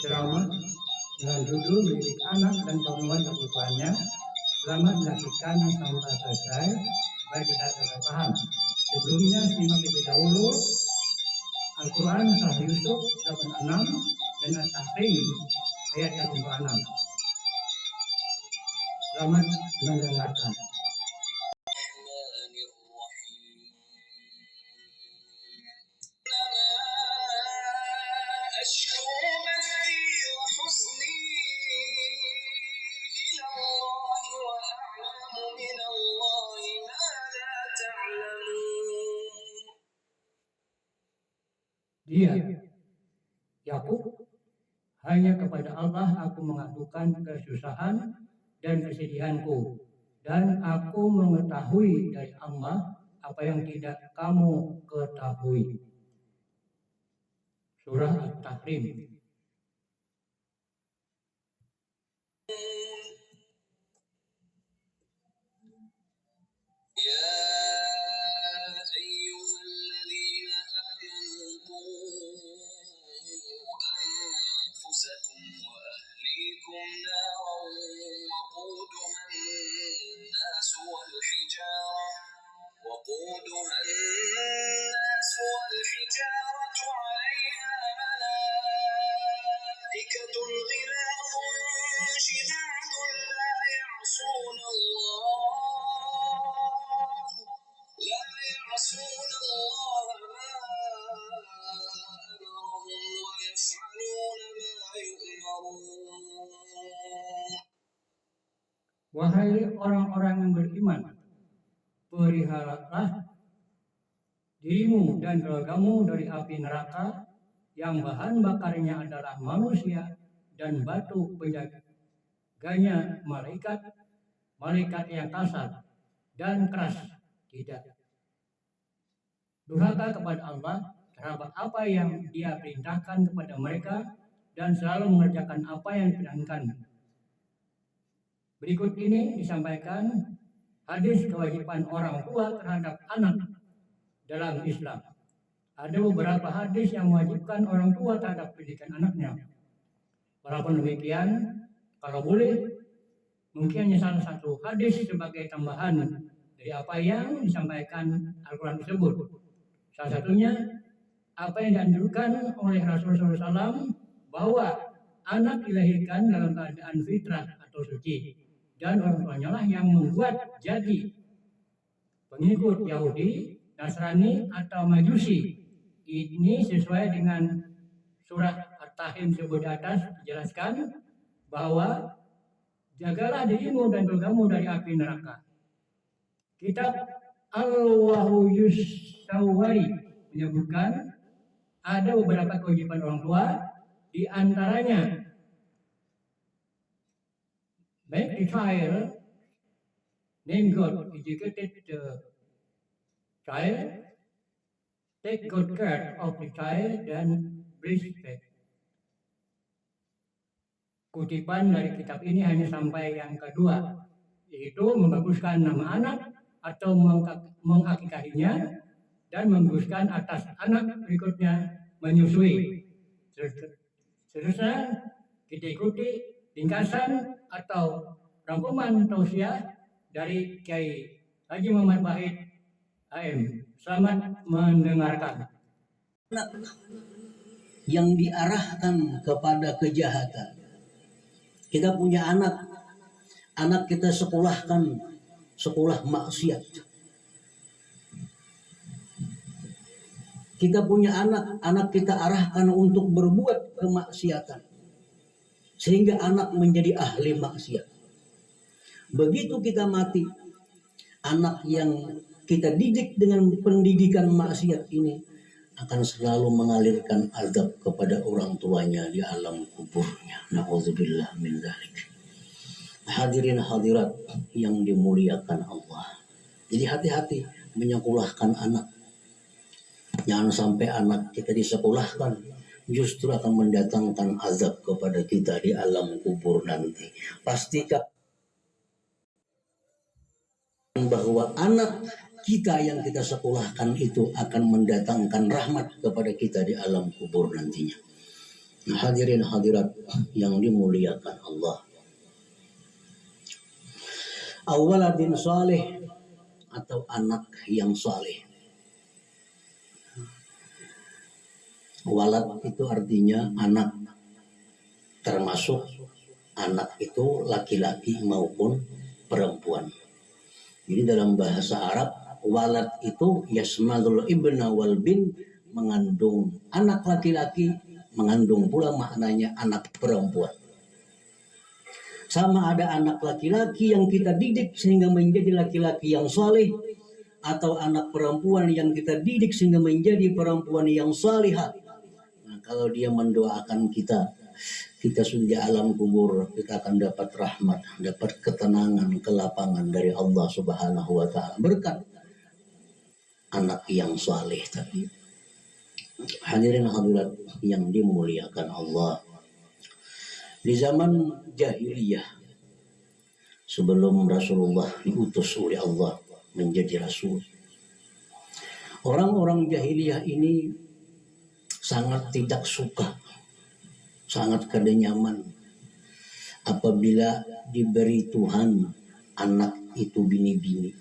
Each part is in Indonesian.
ceramah dengan judul mendidik anak dan pemenuhan kebutuhannya selama menyaksikan sampai selesai supaya tidak gagal paham. Sebelumnya simak lebih dahulu Al-Quran Surah Yusuf 86 dan At-Tahrim ayat 86. Selamat mendengarkan. Dia, Yakub, hanya kepada Allah aku mengadukan kesusahan dan kesedihanku, dan aku mengetahui dari Allah apa yang tidak kamu ketahui. Surah At-Tahrim. وقودها الناس والحجارة عليها ملائكة غلاظ شداد لا يعصون الله ما أمرهم ويفعلون ما يؤمرون. Wahai orang-orang yang beriman, peliharalah dirimu dan keluargamu dari api neraka yang bahan bakarnya adalah manusia dan batu penjaganya malaikat yang kasar dan keras, tidak durhaka kepada Allah terhadap apa yang Dia perintahkan kepada mereka dan selalu mengerjakan apa yang diperingatkan. Berikut ini disampaikan hadis kewajiban orang tua terhadap anak dalam Islam. Ada beberapa hadis yang mewajibkan orang tua terhadap pendidikan anaknya. Walaupun demikian, kalau boleh, mungkin hanya salah satu hadis sebagai tambahan dari apa yang disampaikan Al-Quran tersebut. Salah satunya, apa yang dianjurkan oleh Rasulullah SAW bahwa anak dilahirkan dalam keadaan fitrah atau suci. Dan orang tuanya lah yang membuat jadi pengikut Yahudi, Nasrani atau Majusi. Ini sesuai dengan surat At-Tahrim sebut di atas dijelaskan bahwa jagalah dirimu dan keluargamu dari api neraka. Kitab Al-Wahyu Yusawwari menyebutkan ada beberapa kewajiban orang tua, di antaranya make the child, name God, educated the child, take good care of the child, dan respect. Kutipan dari kitab ini hanya sampai yang kedua, yaitu membaguskan nama anak atau mengakikahinya dan membaguskan atas anak berikutnya menyusui. Seterusnya kita ikuti ringkasan atau rangkuman tausiah dari Kiai Haji Muhammad Wahid AM. Selamat mendengarkan. Yang diarahkan kepada kejahatan. Kita punya anak kita sekolahkan sekolah maksiat. Kita punya anak kita arahkan untuk berbuat kemaksiatan. Sehingga anak menjadi ahli maksiat. Begitu kita mati, anak yang kita didik dengan pendidikan maksiat ini akan selalu mengalirkan azab kepada orang tuanya di alam kuburnya. Na'udzubillah min dzalik. Hadirin hadirat yang dimuliakan Allah. Jadi hati-hati menyekolahkan anak. Jangan sampai anak kita disekolahkan justru akan mendatangkan azab kepada kita di alam kubur nanti. Pastikan bahwa anak kita yang kita sekolahkan itu akan mendatangkan rahmat kepada kita di alam kubur nantinya. Hadirin hadirat yang dimuliakan Allah. Awaladin saleh atau anak yang saleh. Walad itu artinya anak, termasuk anak itu laki-laki maupun perempuan. Jadi dalam bahasa Arab, walad itu yasmadul ibna wal bin, mengandung anak laki-laki, mengandung pula maknanya anak perempuan. Sama ada anak laki-laki yang kita didik sehingga menjadi laki-laki yang saleh, atau anak perempuan yang kita didik sehingga menjadi perempuan yang salihah. Nah, kalau dia mendoakan kita sudah di alam kubur, kita akan dapat rahmat, dapat ketenangan, kelapangan dari Allah Subhanahu wa taala berkat anak yang saleh tadi. Hadirin hadirat yang dimuliakan Allah. Di zaman jahiliyah, sebelum Rasulullah diutus oleh Allah menjadi rasul, orang-orang jahiliyah ini sangat tidak suka, sangat kada nyaman apabila diberi Tuhan anak itu bini-bini.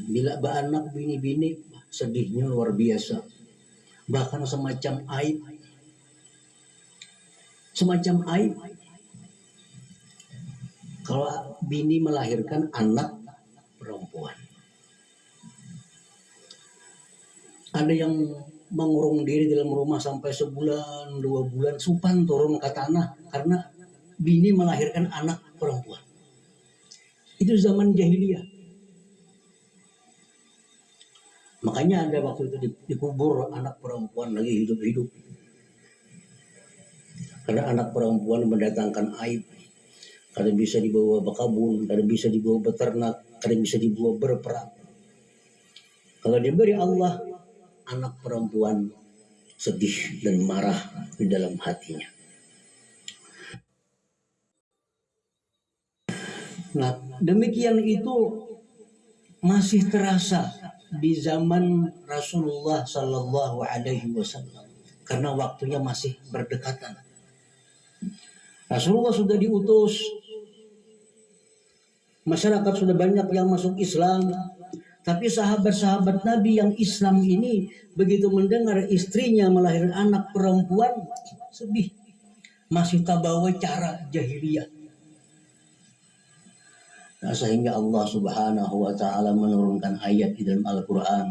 Bila beranak bini-bini, sedihnya luar biasa, bahkan semacam aib. Kalau bini melahirkan anak perempuan. Ada yang mengurung diri dalam rumah sampai sebulan, 2 bulan, supan turun ke tanah karena bini melahirkan anak perempuan. Itu zaman jahiliyah. Makanya ada waktu itu dikubur anak perempuan lagi hidup-hidup. Karena anak perempuan mendatangkan aib. Kadang bisa dibawa berkabun, kadang bisa dibawa beternak, kadang bisa dibawa berperang. Kalau diberi Allah anak perempuan, sedih dan marah di dalam hatinya. Nah, demikian itu masih terasa di zaman Rasulullah Sallallahu Alaihi Wasallam, karena waktunya masih berdekatan. Rasulullah sudah diutus, masyarakat sudah banyak yang masuk Islam, tapi sahabat-sahabat Nabi yang Islam ini begitu mendengar istrinya melahirkan anak perempuan, sedih, masih tabawa cara jahiliyah. Nah, sehingga Allah Subhanahu wa taala menurunkan ayat di dalam Al-Qur'an.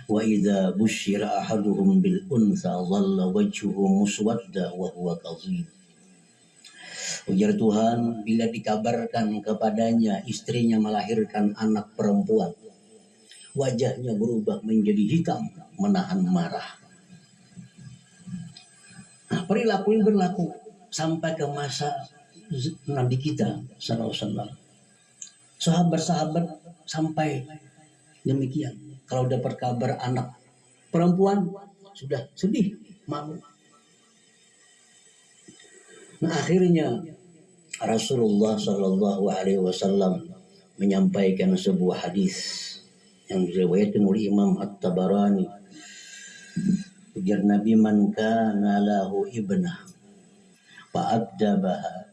Wa idza busyira ahaduhum bil unsa dhalla wajhuhu muswadda wa huwa kadhib. Ujar Tuhan, bila dikabarkan kepadanya istrinya melahirkan anak perempuan, wajahnya berubah menjadi hitam, menahan marah. Nah, perilaku ini berlaku sampai ke masa Nabi kita sallallahu alaihi wasallam. Sahabat-sahabat sampai demikian. Kalau dapat kabar anak perempuan, sudah sedih, malu. Nah, akhirnya Rasulullah Sallallahu Alaihi Wasallam menyampaikan sebuah hadis yang diriwayatkan oleh Imam At-Tabarani. Ujar Nabi, man kana lahu ibnah fa'addabaha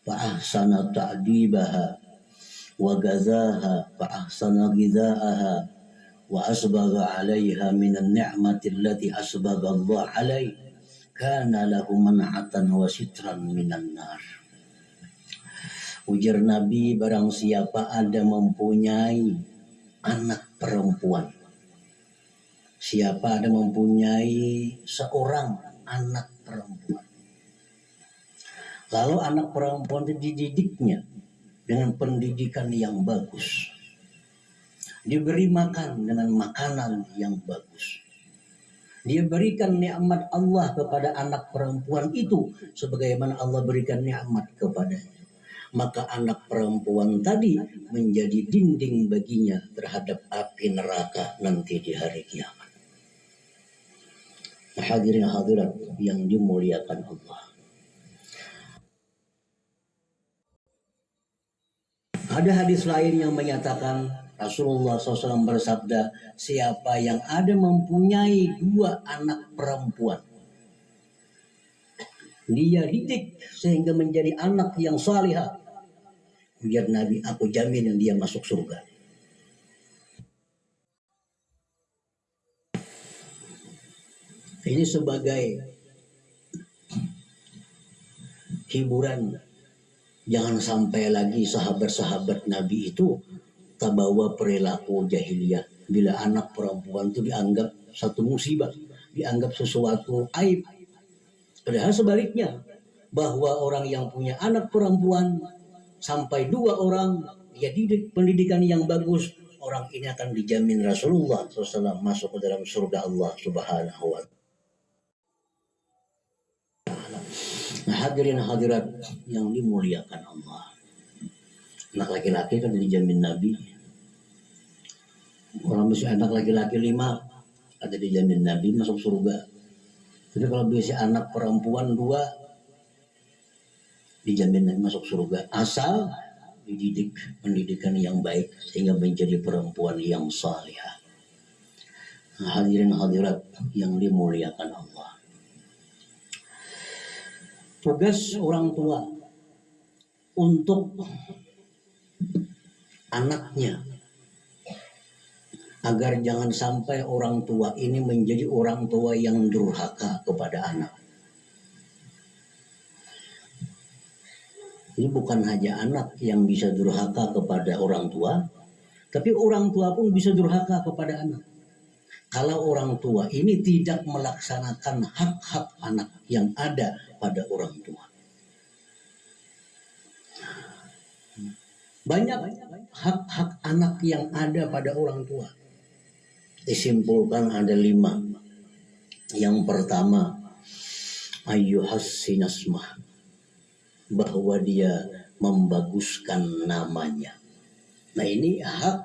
fa'ahsana ta'dibaha wa gazaha fa ahsana ghidaaha wa asbagha 'alaiha min an-ni'mati allati asbagha Allah 'alaihi kana lahu man'atan wa sitran minan nar. Ujar Nabi, barang siapa ada mempunyai anak perempuan, siapa ada mempunyai seorang anak perempuan, lalu anak perempuan itu dididiknya dengan pendidikan yang bagus, diberi makan dengan makanan yang bagus, dia berikan nikmat Allah kepada anak perempuan itu sebagaimana Allah berikan nikmat kepadanya, maka anak perempuan tadi menjadi dinding baginya terhadap api neraka nanti di hari kiamat. Hadirin hadirat yang dimuliakan Allah. Ada hadis lain yang menyatakan Rasulullah SAW bersabda, siapa yang ada mempunyai 2 anak perempuan, dia didik sehingga menjadi anak yang salihah, biar Nabi, aku jamin dia masuk surga. Ini sebagai hiburan. Jangan sampai lagi sahabat-sahabat Nabi itu terbawa perilaku jahiliyah. Bila anak perempuan itu dianggap satu musibah, dianggap sesuatu aib. Padahal sebaliknya, bahwa orang yang punya anak perempuan sampai 2 orang, dia didik pendidikan yang bagus, orang ini akan dijamin Rasulullah SAW masuk ke dalam surga Allah Subhanahu wa Ta'ala. Nah, hadirin hadirat yang dimuliakan Allah, anak laki-laki kan dijamin Nabi. Orang masih anak laki-laki 5 ada dijamin Nabi masuk surga. Tapi kalau bisa anak perempuan 2 dijamin Nabi masuk surga, asal dididik pendidikan yang baik sehingga menjadi perempuan yang salihah. Nah, hadirin hadirat yang dimuliakan Allah, tugas orang tua untuk anaknya agar jangan sampai orang tua ini menjadi orang tua yang durhaka kepada anak. Ini bukan hanya anak yang bisa durhaka kepada orang tua, tapi orang tua pun bisa durhaka kepada anak. Kalau orang tua ini tidak melaksanakan hak-hak anak yang ada pada orang tua. Banyak hak-hak anak yang ada pada orang tua. Disimpulkan ada 5. Yang pertama, ayyuhassinasmah, bahwa dia membaguskan namanya. Nah, ini hak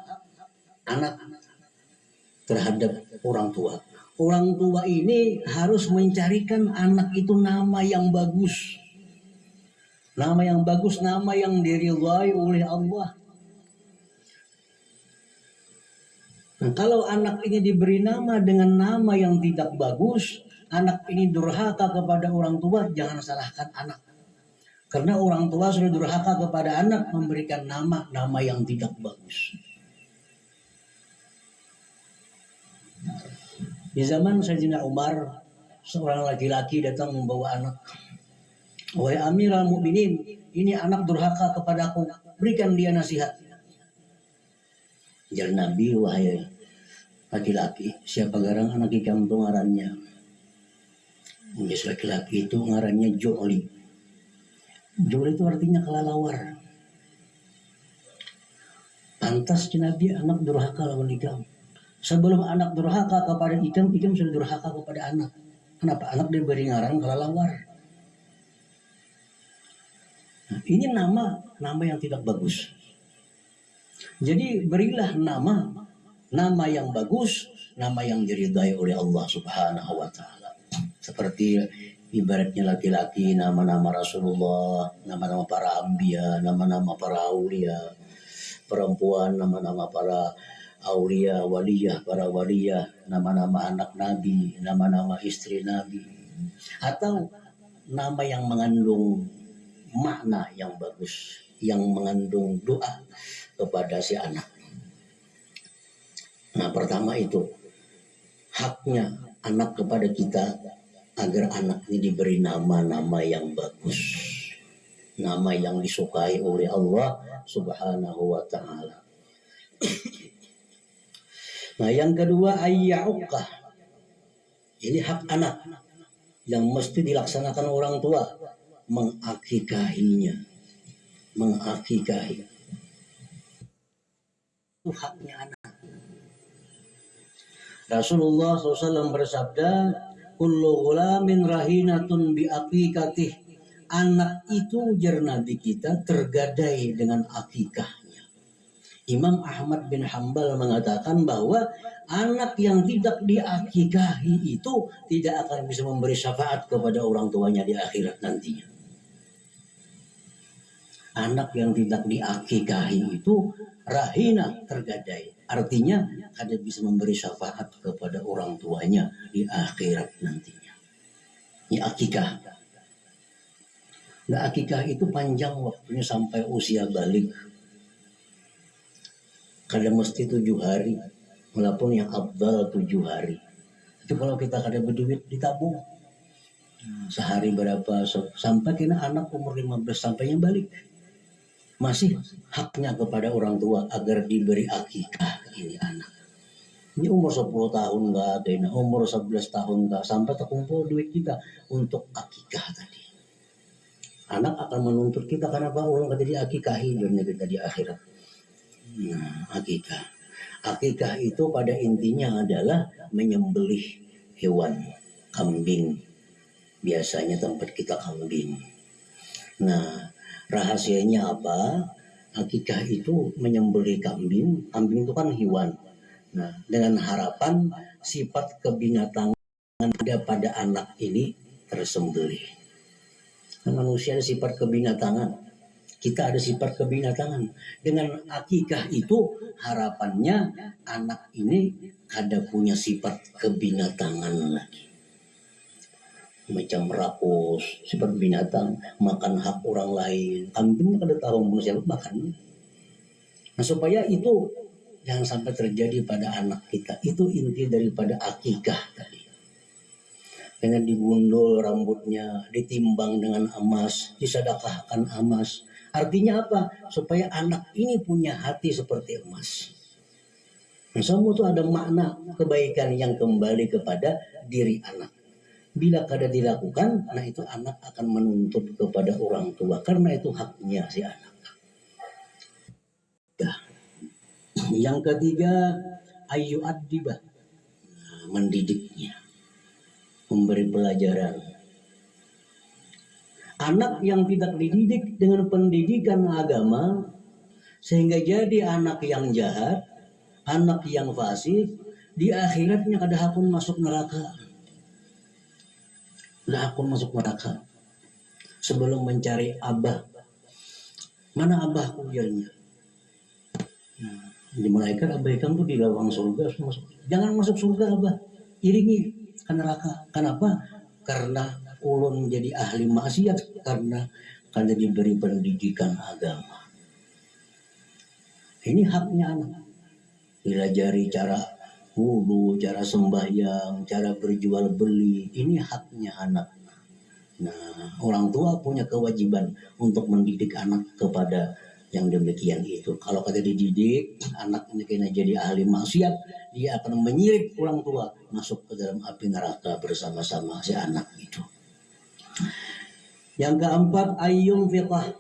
anak terhadap orang tua. Orang tua ini harus mencarikan anak itu nama yang bagus. Nama yang bagus, nama yang diridhai oleh Allah. Nah, kalau anak ini diberi nama dengan nama yang tidak bagus, anak ini durhaka kepada orang tua, jangan salahkan anak. Karena orang tua sudah durhaka kepada anak, memberikan nama yang tidak bagus. Di zaman Sayyidina Umar, seorang laki-laki datang membawa anak. Wahai Amirul Mukminin, ini anak durhaka kepadaku, berikan dia nasihat. Jar Nabi, wahai laki-laki, siapa garang anak ikam itu ngarannya? Yes, laki-laki itu ngarannya Joli. Joli itu artinya kelelawar. Pantas Nabi anak durhaka lawan ikam. Sebelum anak durhaka kepada ikam sudah durhaka kepada anak. Kenapa anak diberi ngaran kelelawar? Nah, ini nama yang tidak bagus. Jadi berilah nama yang bagus, nama yang diridhai oleh Allah Subhanahu wa Ta'ala. Seperti ibaratnya laki-laki nama-nama Rasulullah, nama-nama para anbiya, nama-nama para aulia. Perempuan nama-nama para aulia, waliyah, para waliyah, nama-nama anak Nabi, nama-nama istri Nabi. Atau nama yang mengandung makna yang bagus, yang mengandung doa kepada si anak. Nah, pertama itu haknya anak kepada kita agar anak ini diberi nama-nama yang bagus, nama yang disukai oleh Allah Subhanahu wa Ta'ala. Nah, yang kedua ayyauqah, ini hak anak yang mesti dilaksanakan orang tua, mengakikahinya, mengakikahi. Itu haknya anak. Rasulullah SAW bersabda, kullu ghulamin rahinatun bi aqiqatih. Anak itu, jar Nabi kita, tergadai dengan akikahnya. Imam Ahmad bin Hanbal mengatakan bahwa anak yang tidak diakikahi itu tidak akan bisa memberi syafaat kepada orang tuanya di akhirat nantinya. Anak yang tidak diakikahi itu rahina tergadai. Artinya ada bisa memberi syafaat kepada orang tuanya di akhirat nantinya. Ini akikah. Nah, akikah itu panjang waktunya sampai usia balik. Kadang mesti 7 hari. Walaupun yang abdal 7 hari. Itu kalau kita kada berduit ditabung. Sehari berapa sampai kena anak umur 15 sampainya balik. Masih haknya kepada orang tua agar diberi akikah ini anak. Ini umur 10 tahun enggak, kena umur 11 tahun enggak, sampai terkumpul duit kita untuk akikah tadi. Anak akan menuntut kita kenapa orang kata dia akikahi dunia kita di akhirat. Nah, akikah. Akikah itu pada intinya adalah menyembelih hewan, kambing. Biasanya tempat kita kambing. Nah, rahasianya apa? Akikah itu menyembelih kambing. Kambing itu kan hewan. Nah, dengan harapan sifat kebinatangan ada pada anak ini tersembelih. Nah, manusia ada sifat kebinatangan. Kita ada sifat kebinatangan. Dengan akikah itu harapannya anak ini kada punya sifat kebinatangan lagi. Macam rakus, sifat binatang, makan hak orang lain. Kambing kada tahu manusia makan. Nah, supaya itu jangan sampai terjadi pada anak kita. Itu inti daripada akikah tadi. Dengan digundul rambutnya, ditimbang dengan emas, disedekahkan emas. Artinya apa? Supaya anak ini punya hati seperti emas. Nah, semua itu ada makna kebaikan yang kembali kepada diri anak. Bila kada dilakukan, nah itu anak akan menuntut kepada orang tua karena itu haknya si anak. Nah, yang ketiga, ayu adibah, mendidiknya, memberi pelajaran. Anak yang tidak dididik dengan pendidikan agama sehingga jadi anak yang jahat, anak yang fasik, di akhiratnya kada hakun masuk neraka. Nah, aku masuk neraka sebelum mencari abah. Mana abahku biarnya? Di malaikat abaikan tuh di lawang surga masuk. Jangan masuk surga abah, iringi ke neraka. Kenapa? Karena ulun jadi ahli maksiat karena diberi pendidikan agama. Ini haknya anak. Dilajari cara wudu, cara sembahyang, cara berjual beli. Ini haknya anak. Nah, orang tua punya kewajiban untuk mendidik anak kepada yang demikian itu. Kalau kata dididik, anak ini kena jadi ahli maksiat, dia akan menyirik orang tua masuk ke dalam api neraka bersama-sama si anak itu. Yang keempat, ayyum fiqah,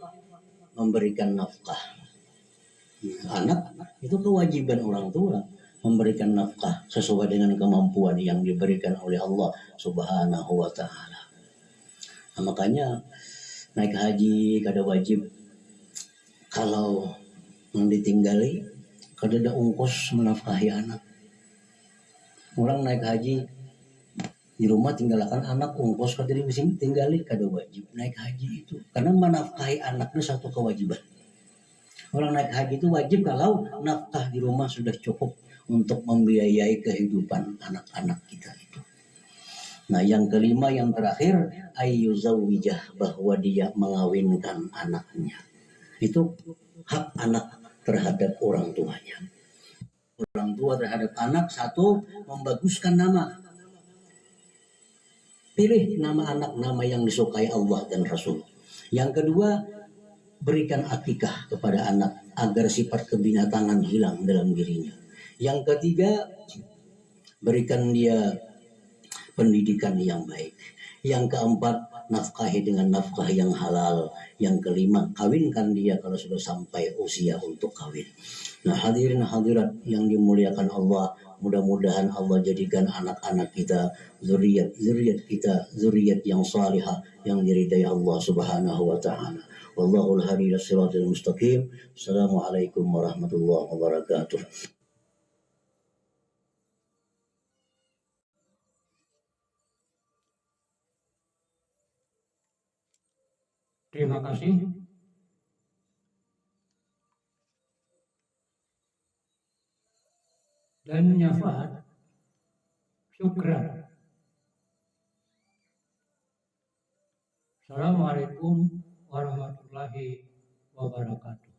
memberikan nafkah. Anak itu kewajiban orang tua memberikan nafkah sesuai dengan kemampuan yang diberikan oleh Allah Subhanahu wa taala. Nah, makanya naik haji kada wajib kalau ditinggali kada ada ongkos menafkahi anak. Orang naik haji di rumah tinggalkan anak, ongkos kada mesti tinggali, kada wajib naik haji itu karena menafkahi anaknya satu kewajiban. Orang naik haji itu wajib kalau nafkah di rumah sudah cukup untuk membiayai kehidupan anak-anak kita itu. Nah, yang kelima yang terakhir ayyuzawijah, bahwa dia mengawinkan anaknya. Itu hak anak terhadap orang tuanya. Orang tua terhadap anak, satu, membaguskan nama. Pilih nama anak, nama yang disukai Allah dan Rasul. Yang kedua, berikan akikah kepada anak agar sifat kebinatangan hilang dalam dirinya. Yang ketiga, berikan dia pendidikan yang baik. Yang keempat, nafkahi dengan nafkah yang halal. Yang kelima, kawinkan dia kalau sudah sampai usia untuk kawin. Nah, hadirin hadirat yang dimuliakan Allah, mudah-mudahan Allah jadikan anak-anak kita, zuriat kita, zuriat yang salihah, yang diridai Allah Subhanahu wa taala. Wallahul hadi ila siratal mustaqim. Assalamualaikum warahmatullahi wabarakatuh. Terima kasih dan nyafaat syukran. Assalamualaikum warahmatullahi wabarakatuh.